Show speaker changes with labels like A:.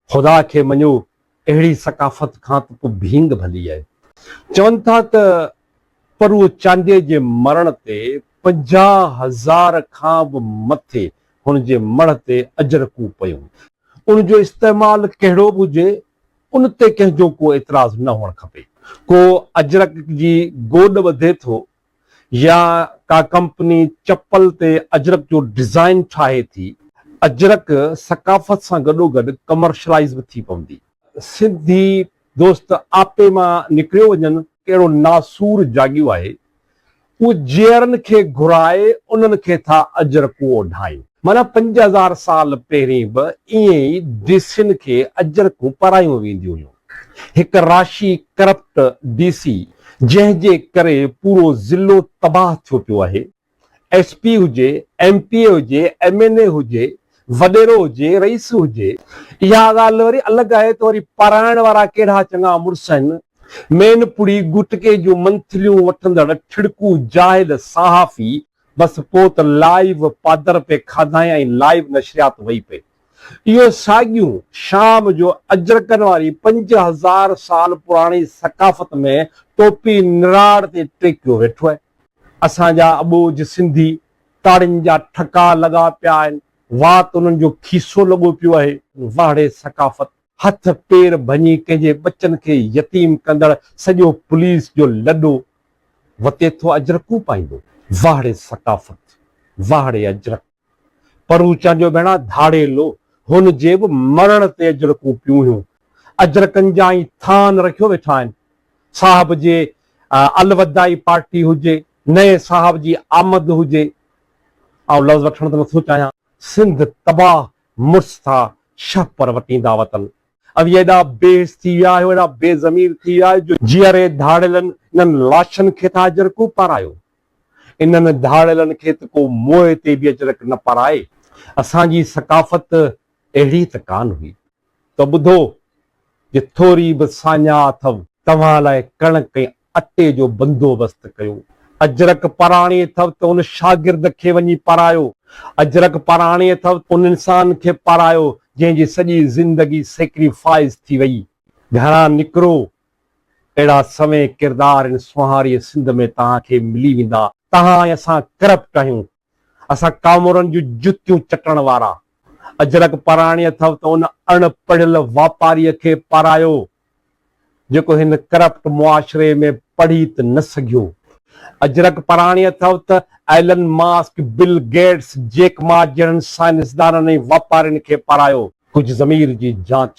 A: खुदा के मञो अहिड़ी सकाफ़त खां त पोइ भींग भली आहे। चवनि था त परूअ चांदीअ जे मरण ते 50,000 खां बि मथे हुन जे मण ते अजरकूं पयूं। उन जो इस्तेमालु कहिड़ो बि हुजे उन ते कंहिंजो को एतिराज़ न हुअणु खपे। को अजरक जी गोॾ वधे थो या का कंपनी चप्पल ते अजरक जो डिज़ाइन ठाहे थी, अजरक सकाफ़त सां गॾोगॾु कमर्शलाइज़ बि थी पवंदी। सिंधी दोस्त आपे मां निकिरियो वञनि, कहिड़ो नासूर जाॻियो आहे, उहे जीअरनि खे घुराए उन्हनि खे था अजरकूं ओढाइनि। माना 5000 साल पहिरीं बि ईअं ई डीसियुनि खे अजरकूं परायूं वेंदियूं हुयूं। हिकु राशि करप्ट डीसी जंहिंजे करे पूरो ज़िलो तबाह थियो पियो आहे। एसपी हुजे, एमपी हुजे, एमएनए हुजे, वॾेरो हुजे, रईस हुजे, इहा ॻाल्हि वरी अलॻि आहे त वरी पराइण वारा कहिड़ा चङा मुड़ुस आहिनि। मेनपुड़ी गुटके जूं मंथलियूं वठंदड़ ठिड़कू जाहिल सहाफ़ी बसि पोइ त लाइव पादर पे खाधाई ऐं लाइव नशरियात वई पे। इहो साॻियूं शाम जो अजरकनि वारी 5000 साल पुराणी सकाफ़त में टोपी निराड़ ते टेकियो वेठो आहे। असांजा अॿोज सिंधी ताड़ियुनि जा ठका लॻा पिया आहिनि, वात उन्हनि जो खीसो लॻो पियो आहे। वाड़े सकाफ़त हथ पेर भञी कंहिंजे बचनि खे यतीम कंदड़ सॼो पुलिस जो लॾो वते थो अजरकूं पाईंदो। वाड़े सकाफ़त, वाड़े अजरक। परूचा जो भेणा धाड़े लो, हुन जे बि मरण ते अजरकूं पियूं हुयूं। अजरकनि जा ई थान रखियो वेठा आहिनि। साहब जे अलवदाई पार्टी हुजे, नए साहब जी आमद हुजे, ऐं लफ़्ज़ वठण त नथो चाहियां। सिंध तबाह मुड़ुस था शह पर वटींदा वतन। अब ये एॾा बेस थी विया आहियो, एॾा बेज़मीर थी विया आहियो जो जीअरे धाड़ियलनि इन्हनि लाशनि खे था अजरकूं पारायो। इन्हनि धाड़ियलनि खे त को मोए ते बि अजरक न पाराए। असांजी सकाफ़त अहिड़ी त कान हुई। त ॿुधो, जे थोरी बि साञा अथव तव्हां लाइ कणक ऐं अटे जो बंदोबस्तु कयो। अजरक पराणी अथव त उन शागिर्द खे वञी पारायो। अजरक पराणी अथव त उन इंसान खे पारायो जंहिंजी सॼी ज़िंदगी सेक्रीफाइस थी वई। घरां निकिरो, अहिड़ा समय किरदार इन सुहारी सिंध में तव्हांखे मिली वेंदा। तव्हां ऐं असां करप्ट आहियूं, असां कामोरनि जूं जुतियूं चटण वारा। अजरक पराणी अथव त उन अणपढ़ियल वापारीअ खे पारायो जेको हिन करप्ट मुआशरे में पढ़ी त न सघियो। अजरक पराणी अथव त Elon Musk, Bill Gates, Jack Ma जहिड़नि साइंसदाननि ऐं वापारियुनि खे पारायो। कुझु ज़मीर जी जांच